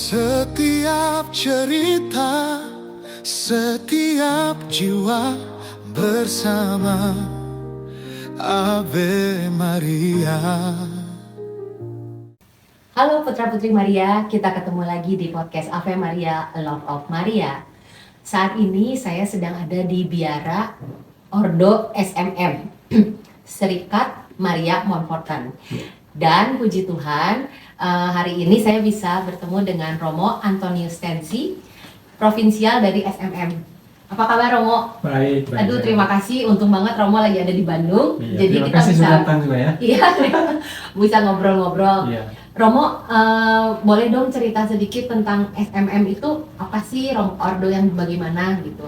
Setiap cerita, setiap jiwa bersama Ave Maria. Halo Putra Putri Maria, kita ketemu lagi di podcast Ave Maria, Love of Maria. Saat ini saya sedang ada di Biara Ordo SMM, Serikat Maria Montfortan. Dan puji Tuhan, hari ini saya bisa bertemu dengan Romo Antonius Tensi, provinsial dari SMM. Apa kabar Romo? Baik. Aduh, terima kasih. Untung banget Romo lagi ada di Bandung. Iya, Jadi terima kita kasih bisa sudah datang juga ya. Iya, bisa ngobrol-ngobrol. Iya. Romo, boleh dong cerita sedikit tentang SMM itu apa sih, Ordo yang bagaimana gitu?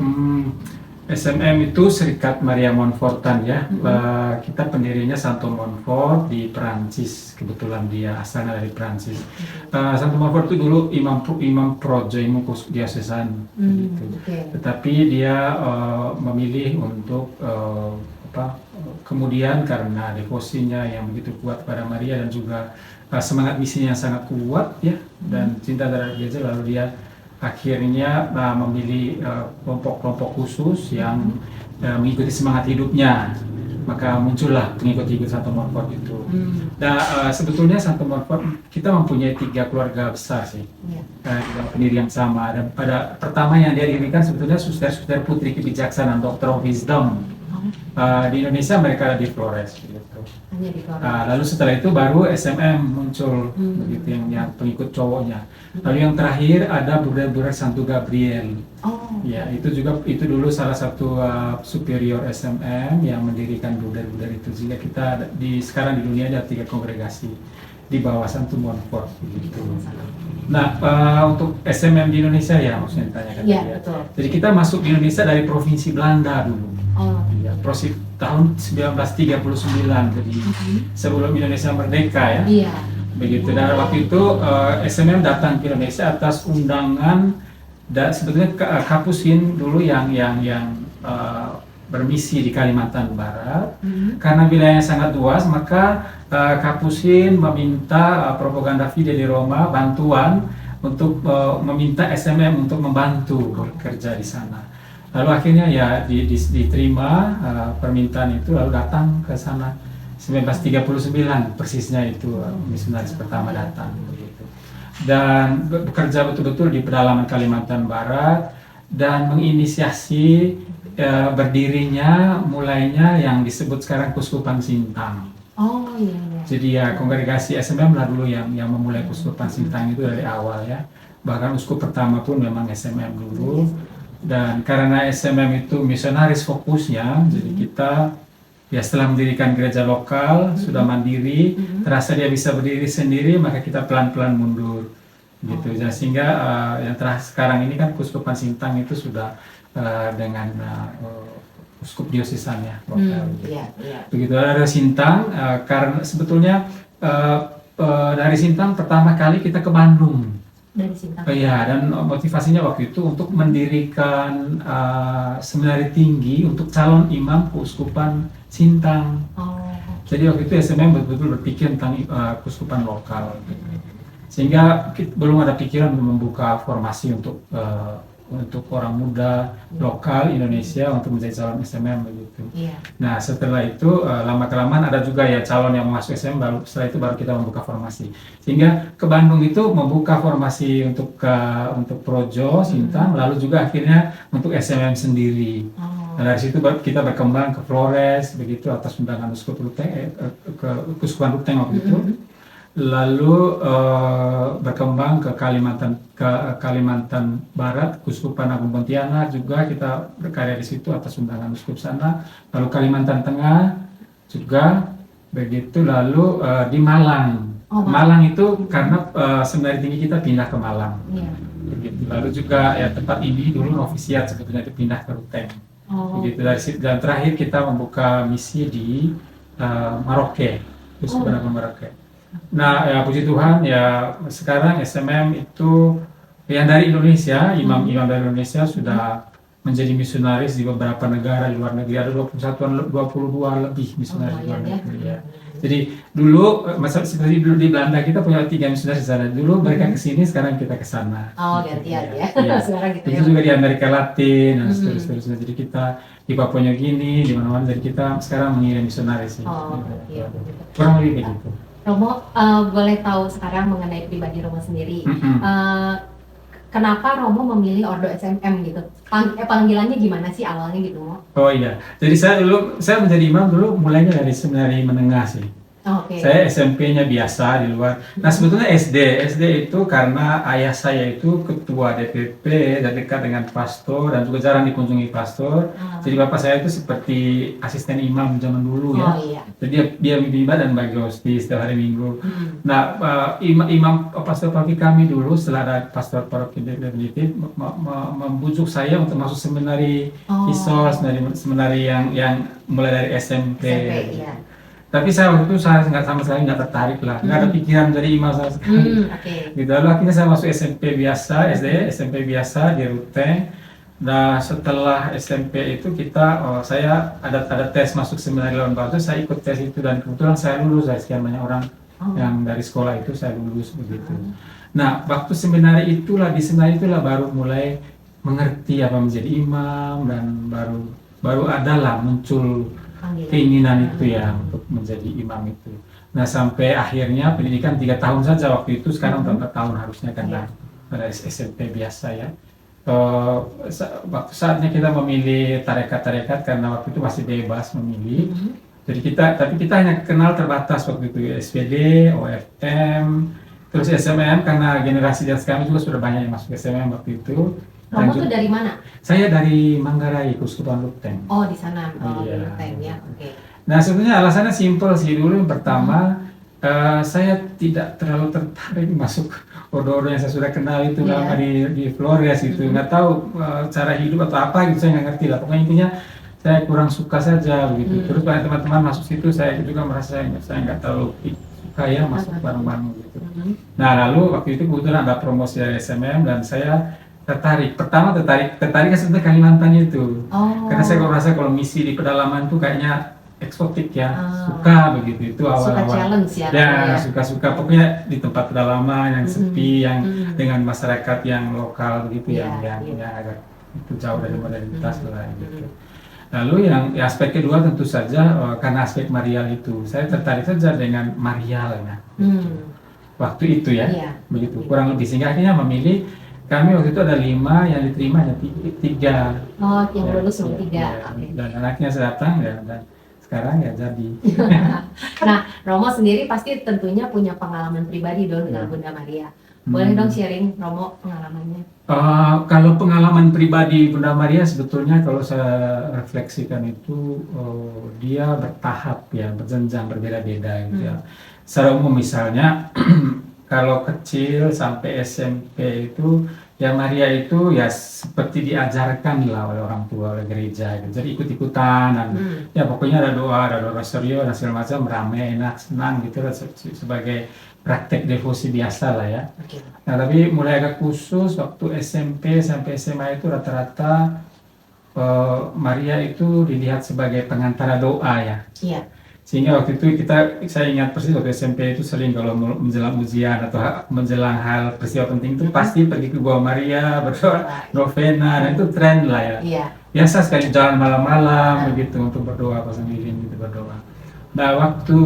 SMM itu Serikat Maria Montfortan ya. Kita pendirinya Santo Montfort di Perancis. Kebetulan dia asalnya dari Perancis. Santo Montfort itu dulu imam projo, imam diocesan gitu. Okay. Tetapi dia memilih untuk kemudian karena devosinya yang begitu kuat pada Maria dan juga semangat misinya yang sangat kuat ya, dan cinta terhadap gereja, lalu dia akhirnya memilih kelompok-kelompok khusus yang mengikuti semangat hidupnya. Maka muncullah pengikut-pengikut Santo Montfort itu. Nah, sebetulnya Santo Montfort kita mempunyai 3 keluarga besar sih, dengan pendiri yang sama. Dan pada pertama yang dia dirikan sebetulnya Suster-Suster Putri Kebijaksanaan, Doctor of Wisdom. Di Indonesia mereka ada di Flores gitu. Lalu setelah itu baru SMM muncul, begitu yang pengikut cowoknya. Lalu yang terakhir ada Bruder Santo Gabriel. Ya, itu dulu salah satu superior SMM yang mendirikan Bruder itu. Sehingga kita sekarang di dunia ada 3 kongregasi di bawah Santo Montfort gitu. Nah, untuk SMM di Indonesia ya maksudnya ditanyakan ya. Betul. Jadi kita masuk di Indonesia dari provinsi Belanda dulu. Ya, tahun 1939, jadi sebelum Indonesia merdeka ya. Iya. Begitu. Dan waktu itu SMM datang ke Indonesia atas undangan dan sebetulnya Kapusin dulu yang bermisi di Kalimantan Barat. Karena wilayahnya sangat luas, maka Kapusin meminta Propaganda Fide di Roma bantuan untuk meminta SMM untuk membantu bekerja di sana. Lalu akhirnya ya diterima permintaan itu, lalu datang ke sana 1939 persisnya itu misionaris pertama datang begitu. Dan bekerja betul-betul di pedalaman Kalimantan Barat dan menginisiasi berdirinya mulainya yang disebut sekarang Kuskupan Sintang. Iya. Jadi ya kongregasi SMM lah dulu yang memulai Kuskupan Sintang itu dari awal ya. Bahkan uskup pertama pun memang SMM dulu. Dan karena SMM itu misionaris fokusnya, jadi kita ya setelah mendirikan gereja lokal, sudah mandiri, terasa dia bisa berdiri sendiri, maka kita pelan-pelan mundur gitu. Sehingga yang terakhir sekarang ini kan Kuskupan Sintang itu sudah dengan uskup diosesan ya lokal. Begitu dari Sintang, karena sebetulnya dari Sintang pertama kali kita ke Bandung. Dari Sintang. Iya, dan motivasinya waktu itu untuk mendirikan seminari tinggi untuk calon imam Keuskupan Sintang. Jadi waktu itu SMM betul-betul berpikir tentang keuskupan lokal. Sehingga belum ada pikiran untuk membuka formasi untuk orang muda lokal Indonesia untuk menjadi calon SMM begitu. Nah, setelah itu lama-kelamaan ada juga ya calon yang masuk SMM, setelah itu baru kita membuka formasi. Sehingga ke Bandung itu membuka formasi untuk Projo Sintang, lalu juga akhirnya untuk SMM sendiri. Nah, dari situ kita berkembang ke Flores begitu atas undangan Uskup Ruteng, ke Kuskupan Ruteng waktu itu. Lalu berkembang ke Kalimantan Barat, Kuskupan Agung Pontianak juga kita berkarya di situ atas undangan uskup sana. Lalu Kalimantan Tengah juga begitu. Lalu di Malang. Malang itu karena seminari tinggi kita pindah ke Malang. Begitu. Lalu juga ya tempat ini dulu novisiat sebetulnya itu pindah ke Ruteng. Begitu. Dan terakhir kita membuka misi di Maroke, Kuskupan Agung Maroke. Nah, ya puji Tuhan ya sekarang SMM itu yang dari Indonesia, imam-imam dari Indonesia sudah menjadi misionaris di beberapa negara di luar negeri. Ada 22 lebih misionaris di luar negeri ya. Jadi dulu seperti dulu di Belanda kita punya 3 misiunaris di sana. Dulu mereka ke sini, sekarang kita ke sana. Oh, gantian ya. Iya. Sekarang gitu Itu ya. juga di Amerika Latin dan seterusnya. Jadi kita di Papua New Guinea, di mana-mana. Jadi kita sekarang mengirim misionaris sih. Oh, iya begitu. Kurang lebih begitu. Romo, boleh tahu sekarang mengenai pribadi Romo sendiri. Kenapa Romo memilih Ordo SMM gitu? Panggilannya gimana sih awalnya gitu, Mo? Oh iya, jadi saya menjadi imam dulu mulainya dari seminari menengah sih. Oke. Saya SMP-nya biasa di luar. Nah sebetulnya SD itu karena ayah saya itu ketua DPP dan dekat dengan pastor dan juga jarang dikunjungi pastor. Jadi bapak saya itu seperti asisten imam zaman dulu ya. Oh iya. Jadi dia mimba dan bagi hosti setiap hari Minggu. Nah imam pastor paroki kami dulu setelah ada pastor paroki definitif membujuk saya untuk masuk seminari Isos, seminari yang mulai dari SMP. Iya. Tapi saya waktu itu saya nggak sama sekali nggak tertarik lah, nggak ada pikiran jadi imam sama sekali. Gitu. Lalu akhirnya saya masuk SMP biasa, SMP biasa di Ruteng. Nah setelah SMP itu saya ada tes masuk seminari Labuan Batu, saya ikut tes itu dan kebetulan saya lulus dari sekian banyak orang yang dari sekolah itu saya lulus begitu. Nah waktu seminari itulah baru mulai mengerti apa menjadi imam dan baru adalah muncul keinginan itu ya untuk menjadi imam itu. Nah sampai akhirnya pendidikan 3 tahun saja waktu itu, sekarang 4 tahun harusnya karena pada SMP biasa ya. Waktu saatnya kita memilih tarekat karena waktu itu masih bebas memilih. Jadi tapi kita hanya kenal terbatas waktu itu SPD, OFM, terus SMM karena generasi di atas kami juga sudah banyak yang masuk SMM waktu itu. Kamu tuh dari mana? Saya dari Manggarai, Kuskupan Ruteng. Oh di sana, Iya. di Ruteng ya, oke. Nah sebenarnya alasannya simpel sih dulu. Yang pertama, saya tidak terlalu tertarik masuk ordo-ordo yang saya sudah kenal itu lama di Flores gitu. Nggak tahu cara hidup atau apa gitu, saya nggak ngerti lah. Pokoknya intinya saya kurang suka saja begitu. Terus banyak teman-teman masuk situ, saya juga merasa saya nggak terlalu suka ya masuk bareng-bareng gitu. Nah lalu waktu itu kebetulan ada promosi dari SMM dan saya tertarik kan sebenarnya Kalimantan itu. Karena saya merasa kalau misi di pedalaman tuh kayaknya eksotik ya, suka begitu itu awal-awal. Suka challenge ya. Ya suka pokoknya di tempat pedalaman yang sepi, yang dengan masyarakat yang lokal begitu, yang agak itu jauh dari modernitas lah gitu. Lalu yang aspek kedua tentu saja karena aspek Marial itu, saya tertarik saja dengan Marial ya. Waktu itu ya, begitu kurang lebih, sehingga akhirnya memilih. Kami waktu itu ada 5, yang diterima hanya 3. Oh, yang lulus cuma 3. Dan anaknya saya datang ya, dan sekarang ya jadi. Nah, Romo sendiri pasti tentunya punya pengalaman pribadi dong dengan Bunda Maria. Boleh dong sharing Romo pengalamannya? Kalau pengalaman pribadi Bunda Maria sebetulnya kalau saya refleksikan itu dia bertahap ya, berjenjang, berbeda-beda gitu ya. Secara umum misalnya kalau kecil sampai SMP itu ya Maria itu ya seperti diajarkan lah oleh orang tua, oleh gereja gitu. Jadi ikut-ikutan dan ya pokoknya ada doa rosario dan segala macam, rame, enak, senang gitu lah, sebagai praktek devosi biasa lah ya. Nah tapi mulai agak khusus waktu SMP sampai SMA itu rata-rata Maria itu dilihat sebagai pengantara doa ya. Iya. Sehingga waktu itu saya ingat persis waktu SMP itu sering kalau menjelang ujian atau menjelang hal peristiwa penting itu pasti pergi ke Gua Maria, berdoa, novena, dan itu tren lah ya. Iya. Biasa sekali jalan malam-malam begitu untuk berdoa, pasang lilin gitu berdoa. Nah waktu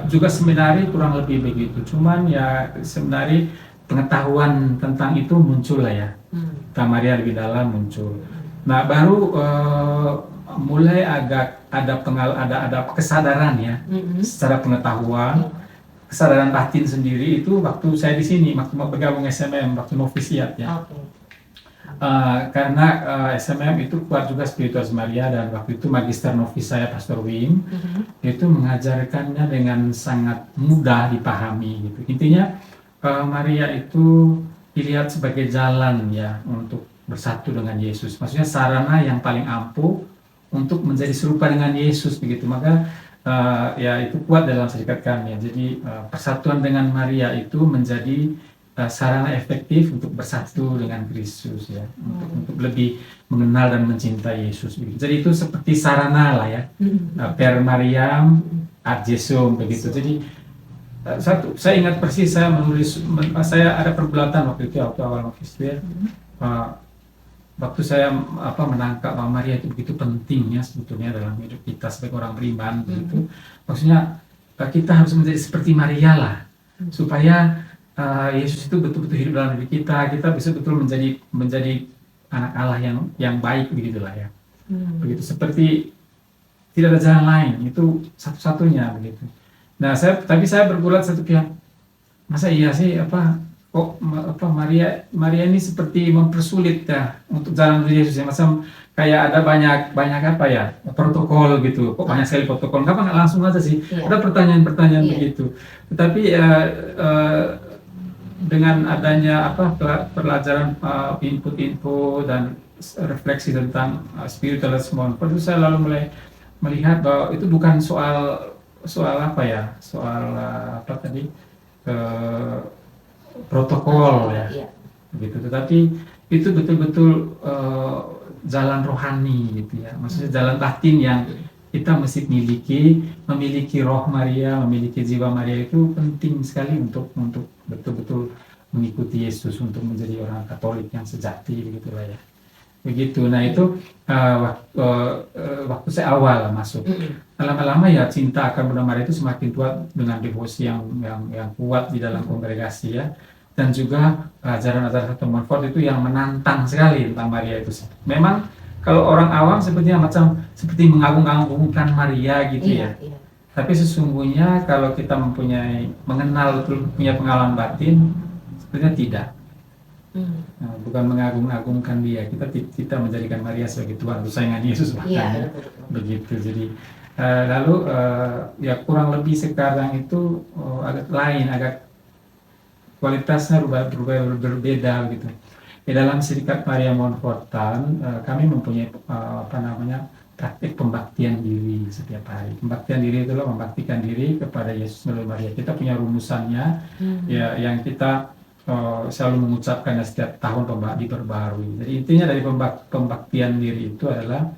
juga seminari kurang lebih begitu, cuman ya seminari pengetahuan tentang itu muncul lah ya. Tentang Maria lebih dalam muncul. Nah baru mulai agak ada kesadaran ya, secara pengetahuan, kesadaran batin sendiri itu waktu saya di sini, waktu mau bergabung SMM, waktu novisiat ya. Karena SMM itu kuat juga spiritualis Maria, dan waktu itu magister novis saya Pastor Wim itu mengajarkannya dengan sangat mudah dipahami gitu. Intinya Maria itu dilihat sebagai jalan ya untuk bersatu dengan Yesus, maksudnya sarana yang paling ampuh untuk menjadi serupa dengan Yesus begitu. Maka ya itu kuat dalam serikat kami ya. Jadi persatuan dengan Maria itu menjadi sarana efektif untuk bersatu dengan Kristus ya, untuk lebih mengenal dan mencintai Yesus begitu. Jadi itu seperti sarana lah ya, per Mariam ad jesum begitu. Jadi saya ingat persis saya saya ada pergulatan waktu itu waktu awal magister. Waktu saya menangkap bahwa Maria itu begitu pentingnya sebetulnya dalam hidup kita sebagai orang beriman begitu. Maksudnya kita harus menjadi seperti Maria lah, supaya Yesus itu betul-betul hidup dalam diri kita bisa betul menjadi anak Allah yang baik begitulah ya. Begitu, seperti tidak ada jalan lain, itu satu-satunya begitu. Nah, tapi saya bergulat satu pihak, masa iya sih Maria ini seperti mempersulit ya untuk jalan menuju Yesus ya, macam kayak ada banyak apa ya protokol gitu, kok banyak sekali protokol, kenapa nggak langsung aja sih? Ada pertanyaan-pertanyaan begitu. Tetapi dengan adanya pelajaran input-info dan refleksi tentang spiritualisme, itu saya lalu mulai melihat bahwa itu bukan soal protokol ya, begitu. Tetapi itu betul-betul jalan rohani gitu ya, maksudnya jalan batin yang kita mesti memiliki roh Maria, memiliki jiwa Maria itu penting sekali untuk betul-betul mengikuti Yesus, untuk menjadi orang Katolik yang sejati begitulah ya. Begitu. Nah itu waktu saya awal masuk. Lama-lama ya cinta akan Bunda Maria itu semakin kuat dengan devosi yang kuat di dalam kongregasi ya. Dan juga ajaran-ajaran Satu Montfort itu yang menantang sekali tentang Maria itu. Memang kalau orang awam sepertinya seperti mengagung-agungkan Maria gitu ya. Tapi sesungguhnya kalau kita mengenal betul, punya pengalaman batin, sebenarnya tidak. Bukan mengagung-agungkan dia, kita menjadikan Maria sebagai Tuhan, kesayangan Yesus bahkan begitu. Jadi lalu ya kurang lebih sekarang itu agak lain, agak kualitasnya berbeda gitu. Di dalam Serikat Maria Montfortan kami mempunyai praktik pembaktian diri setiap hari. Pembaktian diri itulah membaktikan diri kepada Yesus melalui Maria. Kita punya rumusannya ya, yang kita selalu mengucapkan setiap tahun diperbarui. Jadi intinya dari pembaktian diri itu adalah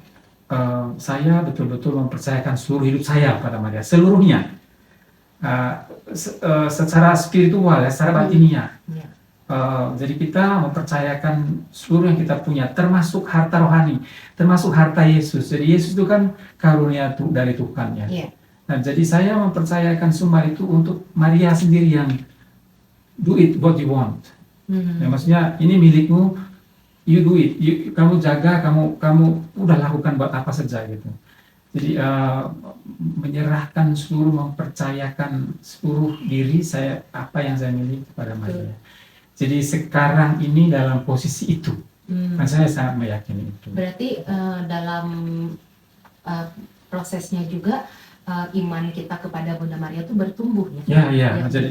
saya betul-betul mempercayakan seluruh hidup saya pada Maria, seluruhnya, secara spiritual ya, secara batiniah. Jadi kita mempercayakan seluruh yang kita punya, termasuk harta rohani, termasuk harta Yesus. Jadi Yesus itu kan karunia dari Tuhan ya. Nah, jadi saya mempercayakan semua itu untuk Maria sendiri yang do it what you want. Ya, maksudnya ini milikmu, you do it, kamu jaga, kamu udah lakukan buat apa saja gitu. Jadi menyerahkan mempercayakan seluruh diri saya, apa yang saya miliki kepada Maria. Jadi sekarang ini dalam posisi itu, saya sangat meyakini itu. Berarti dalam prosesnya juga iman kita kepada Bunda Maria itu bertumbuh ya. Ya, jadi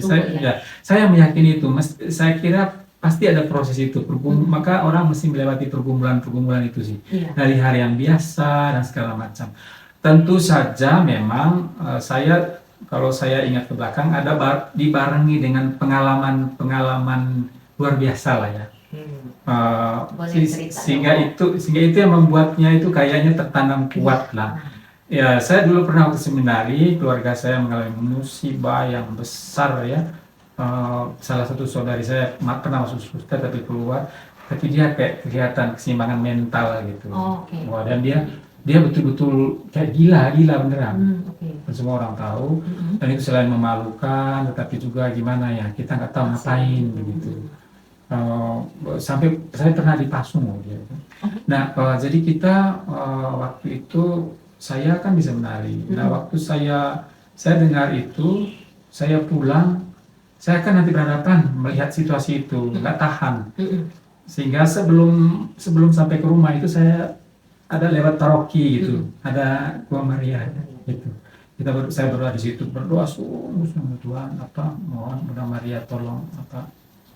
saya meyakini itu. Saya kira pasti ada proses itu. Maka orang mesti melewati pergumulan itu sih. Dari hari yang biasa dan segala macam. Tentu saja memang kalau saya ingat ke belakang ada dibarengi dengan pengalaman luar biasa lah ya. Sehingga itu yang membuatnya itu kayaknya tertanam kuat lah. Ya, saya dulu pernah waktu seminari, keluarga saya mengalami musibah yang besar ya. Salah satu saudari saya pernah masuk suster tapi keluar, tapi dia kayak kelihatan keseimbangan mental gitu. Wah, dan dia betul-betul kayak gila beneran. Semua orang tahu. Dan itu selain memalukan, tetapi juga gimana ya, kita nggak tahu ngapain begitu. Sampai saya pernah dipasung dia. Nah, jadi kita waktu itu saya kan bisa menari. Nah, waktu saya dengar itu, saya pulang, saya kan nanti berhadapan melihat situasi itu, nggak tahan. Sehingga sebelum sampai ke rumah itu saya ada lewat paroki gitu, ada Gua Maria gitu. Saya berdoa di situ, berdoa sungguh Tuhan, mohon Bunda Maria tolong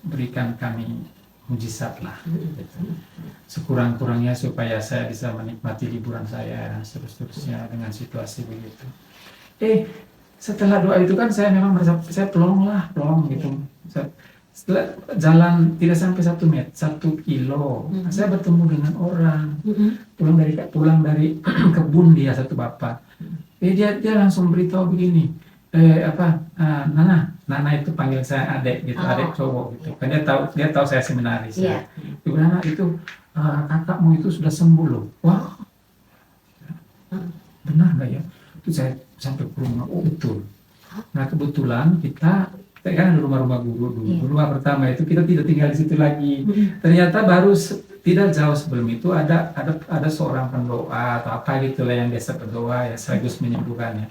berikan kami mujizat lah, gitu. Sekurang-kurangnya supaya saya bisa menikmati liburan saya dan seterusnya dengan situasi begitu. Setelah doa itu kan saya memang merasa saya plong gitu. Setelah jalan tidak sampai 1 kilo, saya bertemu dengan orang pulang dari kebun dia, satu bapak. dia langsung beritahu begini, Nana itu panggil saya adik gitu, adik cowok gitu. Kan dia tahu saya seminaris ya. Dia bilang, Nana itu kakakmu itu sudah sembuh loh. Wah, benar nggak ya? Itu saya sampai ke rumah, oh betul. Nah kebetulan kita kan ada rumah-rumah guru dulu. Rumah pertama itu kita tidak tinggal di situ lagi. Ternyata baru tidak jauh sebelum itu ada seorang pendoa atau apa gitulah yang biasa berdoa ya sekaligus menyembuhkannya.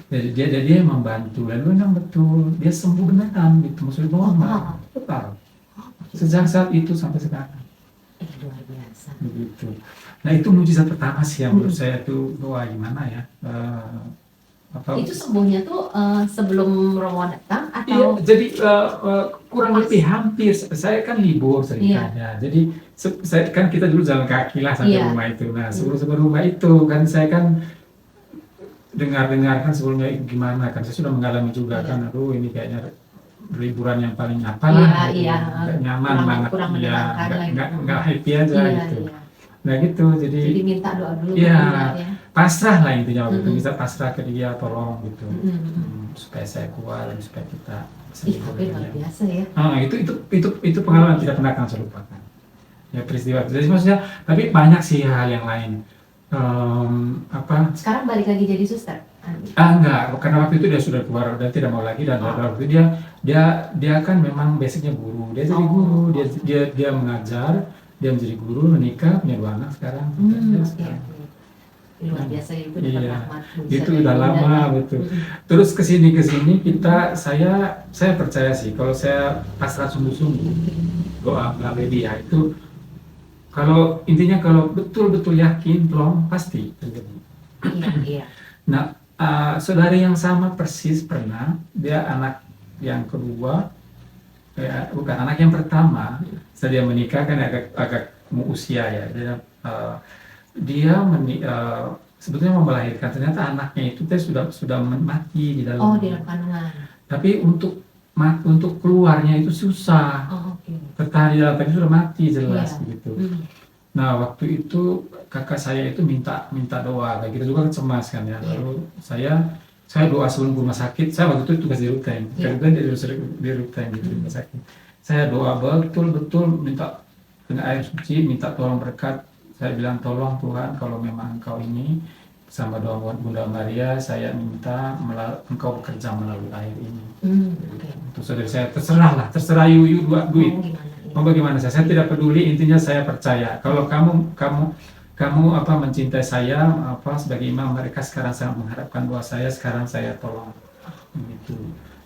Jadi dia membantu. Lalu memang betul dia sembuh beneran gitu, maksudnya normal, total. Sejak saat itu sampai sekarang. Luar biasa. Begitu. Nah itu mujizat pertama sih yang menurut saya tuh doa gimana ya. Itu sembuhnya tuh sebelum Romo datang atau? Iya, jadi kurang lebih hampir. Saya kan libur seringkali. Jadi saya kan kita dulu jalan kaki lah sampai rumah itu. Nah sebelum rumah itu kan saya kan dengar kan sebelumnya gimana kan saya sudah mengalami juga kan. Aduh ini kayaknya liburan yang paling apalah, nggak nyaman banget, nggak happy aja gitu. Nah gitu, jadi minta doa dulu ya, pasrah lah intinya waktu itu, bisa pasrah ke dia, tolong gitu, supaya saya kuat dan supaya kita tapi luar biasa ya. Itu pengalaman tidak pernah akan saya lupakan. Ya peristiwa itu. Jadi maksudnya, tapi banyak sih hal yang lain. Sekarang balik lagi jadi suster? Enggak, karena waktu itu dia sudah keluar dan tidak mau lagi, dan waktu itu dia kan memang basicnya guru, dia jadi guru, dia mengajar. Dia menjadi guru, menikah, punya 2 anak sekarang. Luar biasa itu dapat rahmat. Itu udah lama betul. Terus kesini saya percaya sih kalau saya pasrah sungguh-sungguh doa melalui dia itu, kalau intinya kalau betul-betul yakin, tolong pasti terjadi. Iya. Nah saudari yang sama persis pernah, dia anak yang kedua. Bukan anak yang pertama, setelah dia menikah kan agak usia ya, dia sebetulnya mau melahirkan, ternyata anaknya itu sudah mati di dalam. Di dalam kandungan. Tapi untuk keluarnya itu susah. Tertahan di dalam, tapi sudah mati jelas gitu. Nah waktu itu kakak saya itu minta doa, kayak kita juga kan cemas kan ya. Lalu saya doa sebelum rumah sakit. Saya waktu itu tugas di Ruteng, kemudian di Ruteng gitu, di rumah sakit. Saya doa betul-betul minta dengan air suci, minta tolong berkat. Saya bilang, tolong Tuhan, kalau memang Engkau ini sama doa Bunda Maria, saya minta Engkau bekerja melalui air ini. Untuk saudari saya, terserah Yuyu duit. Mau bagaimana saya tidak peduli, intinya saya percaya. Kalau kamu mencintai saya sebagai imam, mereka sekarang sangat mengharapkan doa saya, sekarang saya tolong gitu.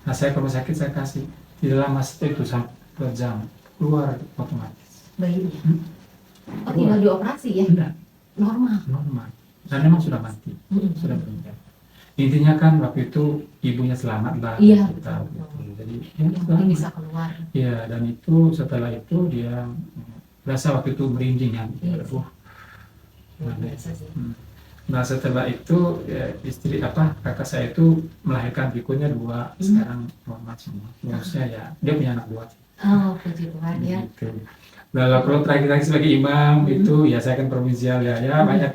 Nah saya ke rumah sakit, saya kasih, tidak lama itu sampai 2 jam keluar otomatis bayinya. Tinggal dioperasi ya? Enggak. Normal dan memang sudah mati, sudah meninggal. Intinya kan waktu itu ibunya selamat lah. Kita jadi yang bisa keluar. Iya, dan itu setelah itu dia berasa waktu itu merinding ya. Nah setelah itu istri kakak saya itu melahirkan berikutnya 2, sekarang normal semua. Maksudnya ya dia punya anak 2. Puji Tuhan ya. Gitu. Nah kalau terakhir sebagai imam itu ya saya kan provinsial ya banyak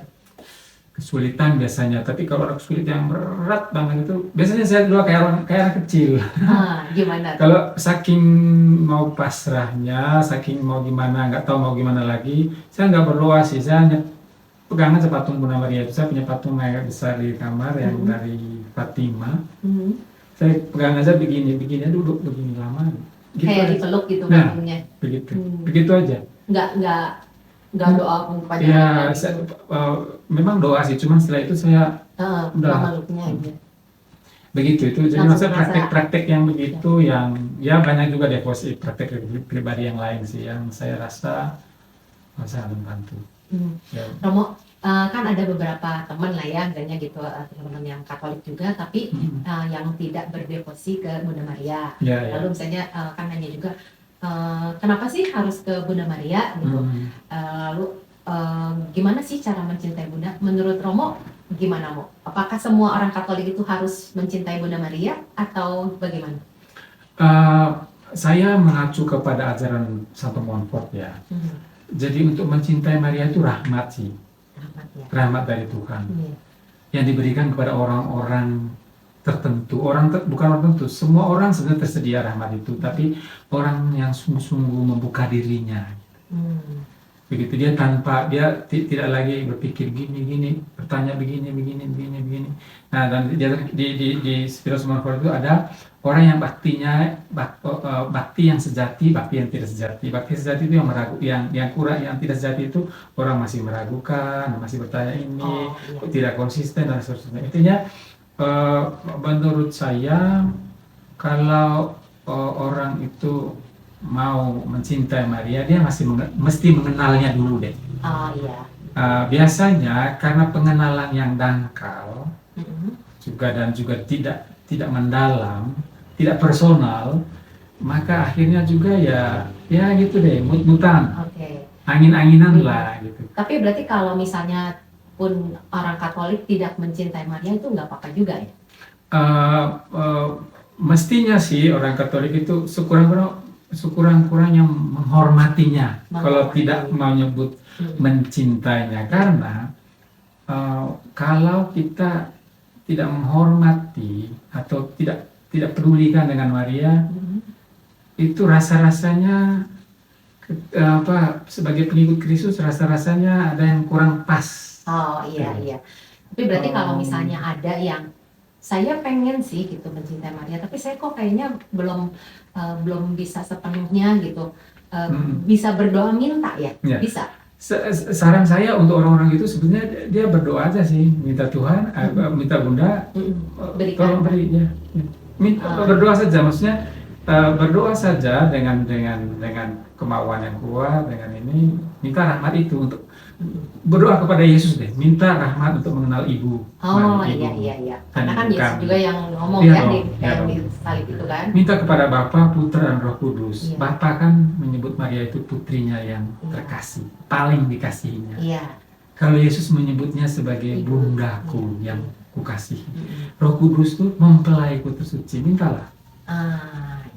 kesulitan biasanya. Tapi kalau ada kesulitan yang berat banget itu biasanya saya doa kayak anak kecil. Gimana? Kalau saking mau pasrahnya, saking mau gimana, nggak tahu mau gimana lagi, saya nggak berdoa sih, saya hanya pegangan patung Bunda Maria itu. Saya punya patung agak besar di kamar yang dari Fatima. Saya pegang aja begini duduk begini lama. Gitu kayak aja. dipeluk gitu patungnya. Begitu aja. Nggak doa kepada. Ya, memang doa sih, cuma setelah itu saya udah meluknya aja. Begitu itu. Jadi maksudnya praktek-praktek yang begitu, yang ya banyak juga devosi praktek pribadi yang lain sih, yang saya rasa sangat membantu. Ya. Romo, kan ada beberapa teman lah ya, misalnya gitu, teman-teman yang Katolik juga, tapi yang tidak berdevosi ke Bunda Maria. Lalu misalnya kan nanya juga, kenapa sih harus ke Bunda Maria gitu? Lalu gimana sih cara mencintai Bunda? Menurut Romo gimana Mo? Apakah semua orang Katolik itu harus mencintai Bunda Maria atau bagaimana? Saya mengacu kepada ajaran Santo Montfort ya. Jadi untuk mencintai Maria itu rahmat sih. Rahmat dari Tuhan. yang diberikan kepada orang-orang tertentu, bukan orang tertentu, semua orang sebenarnya tersedia rahmat itu, tapi orang yang sungguh-sungguh membuka dirinya. Hmm. Begitu dia tidak lagi berpikir gini, bertanya begini. Nah, dan di spiritual sumber itu ada orang yang bakti yang sejati, bakti yang tidak sejati. Bakti sejati itu yang meragu, yang kurang, yang tidak sejati itu orang masih meragukan, masih bertanya ini, iya. tidak konsisten dan seterusnya. Intinya menurut saya kalau orang itu mau mencintai Maria, dia mesti mengenalnya dulu deh. Oh iya. Biasanya karena pengenalan yang dangkal Mm-mm. dan juga tidak mendalam, tidak personal, maka akhirnya juga ya gitu deh, mut-mutan, Oke. angin-anginan lah gitu. Tapi berarti kalau misalnya pun orang Katolik tidak mencintai Maria itu nggak apa-apa juga ya? Mestinya sih orang Katolik itu sekurang-kurangnya menghormatinya, kalau tidak mau nyebut mencintainya, karena kalau kita tidak menghormati atau tidak pedulikan dengan Maria, itu rasa-rasanya sebagai pengikut Kristus rasa-rasanya ada yang kurang pas. Oh iya. Tapi berarti kalau misalnya ada yang saya pengen sih gitu mencintai Maria, tapi saya kok kayaknya belum bisa sepenuhnya gitu. Bisa berdoa minta ya? Ya. Bisa. Saran saya untuk orang-orang itu sebenarnya dia berdoa aja sih, minta Tuhan, minta Bunda, Berikan. tolong beri ya. Berdoa saja, maksudnya berdoa saja dengan kemauan yang kuat, dengan ini minta rahmat itu untuk berdoa kepada Yesus deh, minta rahmat untuk mengenal Ibu. Oh iya. Karena kan Yesus juga yang ngomong ya di salib itu kan. Minta kepada Bapa, Putra dan Roh Kudus. Iya. Bapa kan menyebut Maria itu putrinya yang terkasih, paling dikasihinya. Iya. Kalau Yesus menyebutnya sebagai bundaku yang kukasihi. Roh Kudus tuh mempelaiku tersuci. Mintalah.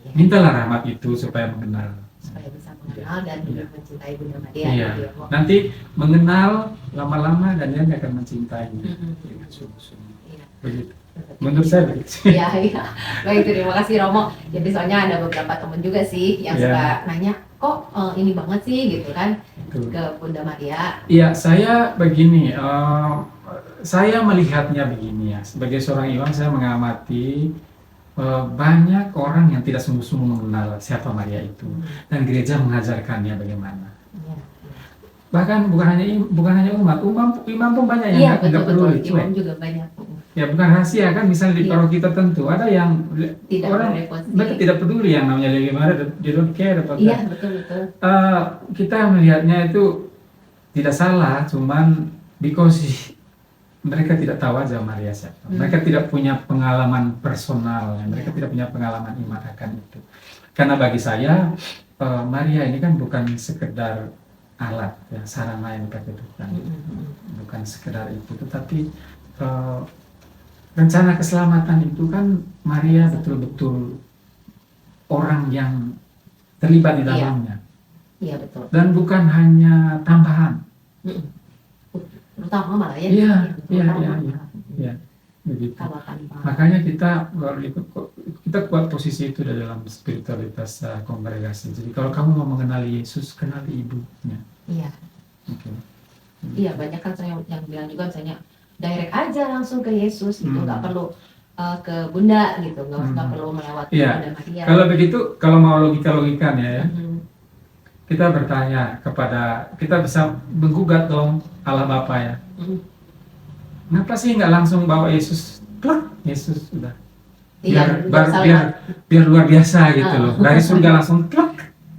Iya. Mintalah rahmat itu supaya mengenal. Supaya bisa mengenal dan mencintai Bunda Maria. Iya. Gitu ya. Nanti mengenal lama-lama dan dia akan mencintainya dengan sungguh-sungguh. Iya. Begitu. Menurut saya begitu. Iya. Baik, terima kasih Romo. Jadi soalnya ada beberapa teman juga sih yang suka nanya, kok ini banget sih gitu kan ke Bunda Maria. Iya, saya begini. Saya melihatnya begini ya. Sebagai seorang imam, saya mengamati banyak orang yang tidak sungguh-sungguh mengenal siapa Maria itu, dan gereja mengajarkannya bagaimana. Iya. Bahkan bukan hanya imam pun banyak yang nggak peduli. Imam juga banyak. Ya bukan rahasia kan, misalnya di paroki tertentu ada yang mereka tidak peduli yang namanya Lady Maria, they don't care about that. Iya, betul. Kita melihatnya itu tidak salah, cuman because mereka tidak tahu aja Maria siapa. Mereka tidak punya pengalaman personal, mereka tidak punya pengalaman iman akan itu. Karena bagi saya Maria ini kan bukan sekedar alat, ya, sarana yang dipakai Tuhan, bukan sekedar itu, tetapi rencana keselamatan itu kan Maria betul-betul orang yang terlibat di dalamnya. Iya betul. Dan bukan hanya tambahan. Terutama malah ya. Iya, begitu. Makanya kita kuat posisi itu dalam spiritualitas kongregasi. Jadi kalau kamu mau mengenali Yesus, kenali ibunya. Iya. Okay. Iya, banyak kan saya yang bilang juga misalnya direct aja langsung ke Yesus gitu, nggak perlu ke Bunda gitu, nggak perlu melewati Bunda Maria. Kalau begitu, kalau mau logika-logikan ya. Kita bertanya kita bisa menggugat dong Allah Bapa ya. Kenapa sih nggak langsung bawa Yesus? Yesus sudah. Biar luar biasa gitu loh. Dari surga langsung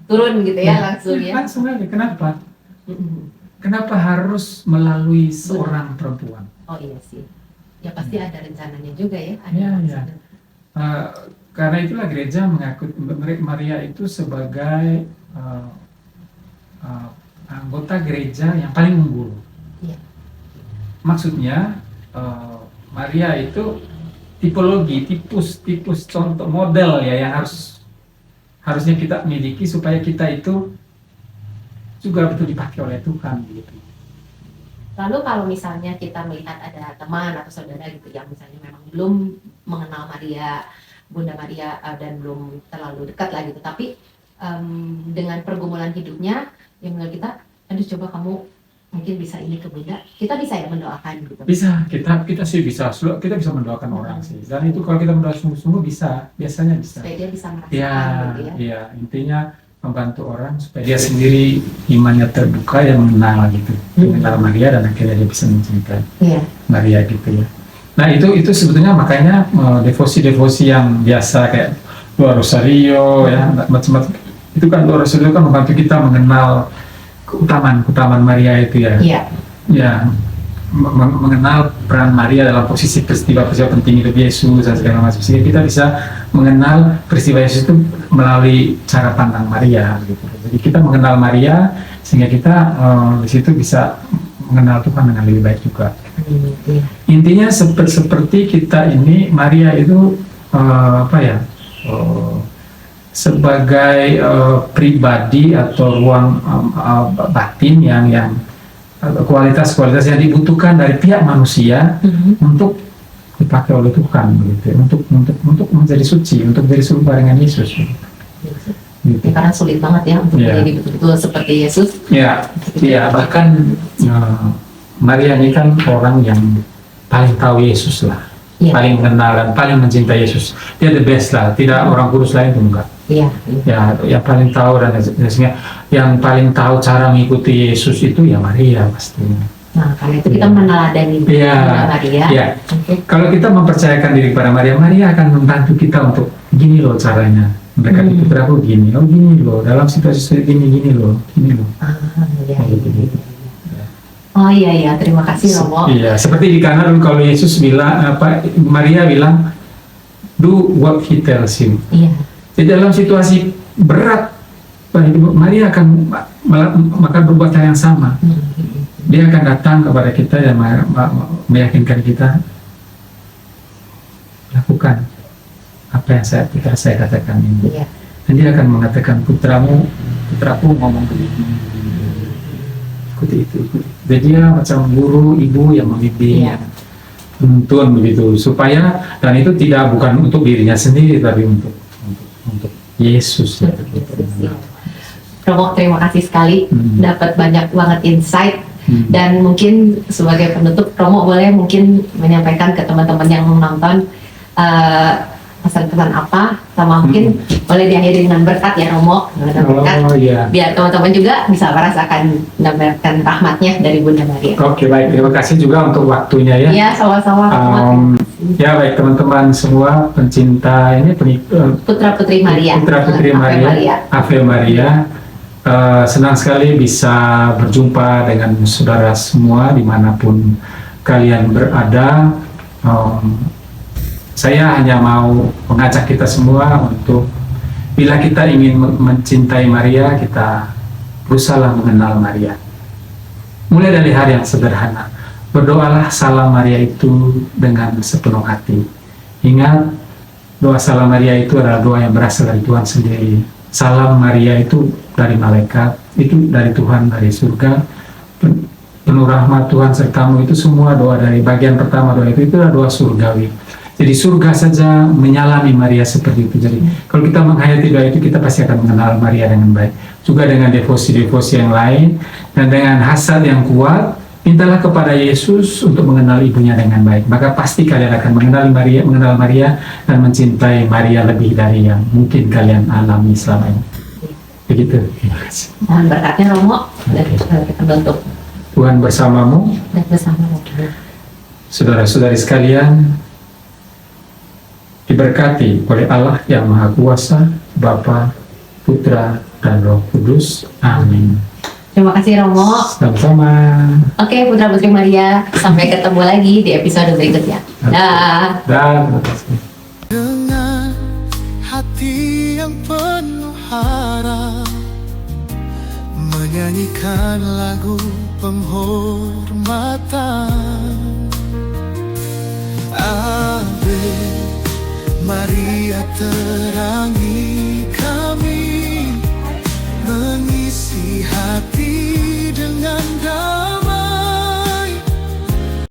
turun gitu ya langsung ya. Langsung aja. Kenapa? Kenapa harus melalui seorang perempuan? Oh iya sih. Ya pasti ada rencananya juga ya. Iya. Karena itulah gereja mengakui Maria itu sebagai anggota gereja yang paling unggul. Iya. Maksudnya Maria itu tipus contoh model ya yang harusnya kita miliki supaya kita itu juga betul dipakai oleh Tuhan gitu. Lalu kalau misalnya kita melihat ada teman atau saudara gitu yang misalnya memang belum mengenal Maria, Bunda Maria dan belum terlalu dekat lah gitu, tapi dengan pergumulan hidupnya yang menurut kita, aduh coba kamu mungkin bisa ini ke Bunda, kita bisa ya mendoakan gitu. Bisa, kita sih bisa, kita bisa mendoakan orang sih. Dan itu kalau kita mendoakan sungguh-sungguh bisa, biasanya bisa. Supaya dia bisa merasakan Ya, gitu ya. ya, intinya membantu orang supaya dia sendiri imannya terbuka dan mengenal gitu, mengenal Maria dan akhirnya dia bisa mencintai Iya. Maria gitu ya. Nah itu sebetulnya makanya devosi-devosi yang biasa kayak doa rosario ya macam-macam itu kan, doa rosario kan membantu kita mengenal keutamaan Maria itu ya. Iya. Ya, mengenal peran Maria dalam posisi peristiwa-peristiwa penting hidup Yesus dan segala macam, sehingga kita bisa mengenal peristiwa Yesus itu melalui cara pandang Maria gitu. Jadi kita mengenal Maria sehingga kita di situ bisa mengenal Tuhan dengan lebih baik juga. Iya. Intinya seperti kita ini, Maria itu sebagai pribadi atau ruang batin yang kualitas-kualitas yang dibutuhkan dari pihak manusia untuk dipakai oleh Tuhan begitu, untuk menjadi suci, untuk menjadi serupa dengan Yesus gitu. Ya, karena sulit banget ya untuk menjadi betul-betul seperti Yesus. Ya, bahkan Maria ini kan orang yang paling tahu Yesus lah, paling mengenal dan paling mencintai Yesus. Dia the best lah, tidak orang kudus lain itu enggak. Iya. Ya, yang paling tahu dan biasanya yang paling tahu cara mengikuti Yesus itu ya Maria pastinya. Nah, karena itu kita meneladani Maria. Ya. Kalau kita mempercayakan diri kepada Maria, Maria akan membantu kita untuk gini loh caranya. Mendekati putraku gini, oh gini loh, dalam situasi gini loh. Iya. Oh iya, terima kasih Romo. Iya, seperti di Kana dulu kalau Yesus bilang Maria bilang, do what he tells you. Iya. Jadi dalam situasi berat, Maria akan berbuat hal yang sama. Dia akan datang kepada kita dan meyakinkan kita lakukan apa yang saya katakan ini. Iya. Dan dia akan mengatakan putraku ngomong begini, ikuti itu. Jadi dia macam guru, ibu yang membimbing, menuntun begitu supaya, dan itu bukan untuk dirinya sendiri tapi untuk Yesus. Romo, terima kasih sekali, dapat banyak banget insight. Dan mungkin sebagai penutup, Romo boleh mungkin menyampaikan ke teman-teman yang menonton pesan-pesan apa, sama mungkin boleh diakhiri dengan berkat ya Romo, biar teman-teman juga bisa merasakan mendapatkan rahmatnya dari Bunda Maria. Oke, baik, terima kasih juga untuk waktunya ya. Iya, sama-sama. Ya baik teman-teman semua pencinta ini Putra-putri Maria. Putra-putri Maria, Ave Maria. Senang sekali bisa berjumpa dengan saudara semua dimanapun kalian berada. Saya hanya mau mengajak kita semua untuk, bila kita ingin mencintai Maria, kita berusaha mengenal Maria. Mulai dari hal yang sederhana, berdoalah salam Maria itu dengan sepenuh hati. Ingat, doa salam Maria itu adalah doa yang berasal dari Tuhan sendiri. Salam Maria itu dari malaikat, itu dari Tuhan, dari surga. Penuh rahmat Tuhan sertamu, itu semua doa dari bagian pertama doa itu adalah doa surgawi. Jadi surga saja menyalami Maria seperti itu. Jadi kalau kita menghayati doa itu, kita pasti akan mengenal Maria dengan baik. Juga dengan devosi-devosi yang lain dan dengan hasad yang kuat, mintalah kepada Yesus untuk mengenal ibunya dengan baik. Maka pasti kalian akan mengenal Maria dan mencintai Maria lebih dari yang mungkin kalian alami selama ini. Begitu. Terima kasih. Mohon berkatnya Romo dan kita bentuk. Tuhan bersamamu. Dan bersama Romo. Saudara-saudari sekalian, diberkati oleh Allah yang Maha Kuasa, Bapa, Putra, dan Roh Kudus. Amin. Terima kasih Romo. Sama-sama. Oke, Putra-Putri Maria, sampai ketemu lagi di episode berikutnya. Dah. Terima kasih. Dengan hati yang penuh harap, menyanyikan lagu penghormatan. Ave Maria